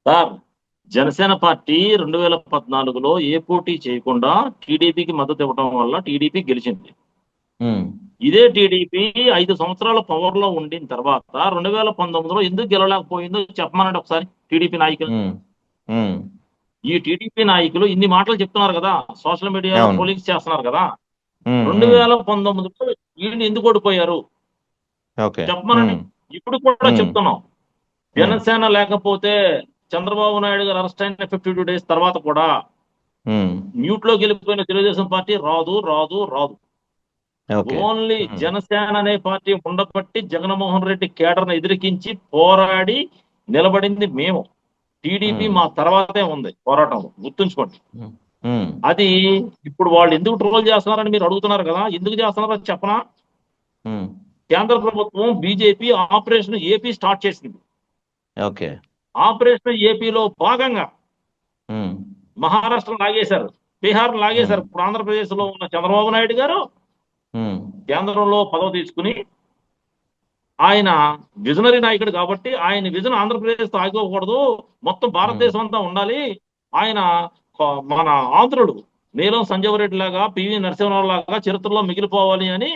Sir Janasena party 2014లో ఏ పోటీ చేయకుండా టీడీపీకి మద్దతు ఇవ్వడం వల్ల టీడీపీ గెలిచింది. ఉమ్, ఇదే టీడీపీ 5 సంవత్సరాల పవర్ లో ఉండిన తర్వాత 2019లో ఎందుకు గెలవలేకపోయిందో చెప్పమనండి ఒకసారి టీడీపీ నాయకులు. ఉమ్, ఉమ్, ఈ టీడీపీ నాయకులు ఇన్ని మాటలు చెప్తున్నారు కదా, సోషల్ మీడియాలో అవును. పోలింగ్స్ చేస్తున్నారు కదా. ఉమ్, ఉమ్, 2019లో వీళ్ళు ఎందుకు ఓడిపోయారు ఓకే. చెప్పమనండి. ఉమ్, ఇప్పుడు కూడా ఉమ్, చెప్తున్నాం. ఉమ్, జనసేన లేకపోతే చంద్రబాబు నాయుడు గారు అరెస్ట్ అయిన 52 డేస్ తర్వాత కూడా ఉమ్, మ్యూట్ లోకి వెళ్ళిపోయిన తెలుగుదేశం పార్టీ రాదు రాదు రాదు. ఓకే. ఓన్లీ ఉమ్, జనసేన అనే పార్టీ ఉండబట్టి జగన్మోహన్ రెడ్డి కేడర్ను ఎదిరికించి పోరాడి నిలబడింది మేము. టీడీపీ ఉమ్, మా తర్వాతే ఉంది పోరాటం, గుర్తుంచుకోండి. ఉమ్, ఉమ్, అది ఇప్పుడు వాళ్ళు ఎందుకు ట్రోల్ చేస్తున్నారని మీరు అడుగుతున్నారు కదా, ఎందుకు చేస్తున్నారో చెప్పనా. ఉమ్, కేంద్ర ప్రభుత్వం బీజేపీ ఆపరేషన్ ఏపీ స్టార్ట్ చేసింది. ఓకే. ఆపరేషన్ ఏపీలో భాగంగా ఉమ్, మహారాష్ట్ర లాగేశారు, బీహార్ ఉమ్, లాగేశారు. ఇప్పుడు ఆంధ్రప్రదేశ్ లో ఉన్న చంద్రబాబు నాయుడు గారు ఉమ్, కేంద్రంలో పదవి తీసుకుని, ఆయన విజనరీ నాయకుడు కాబట్టి ఆయన విజన్ ఆంధ్రప్రదేశ్ తో ఆగిపోకూడదు, మొత్తం ఉమ్, భారతదేశం అంతా ఉండాలి. ఆయన మన ఆంధ్రుడు నీలం సంజీవరెడ్డి లాగా, పివి నరసింహరావు లాగా చరిత్రలో మిగిలిపోవాలి అని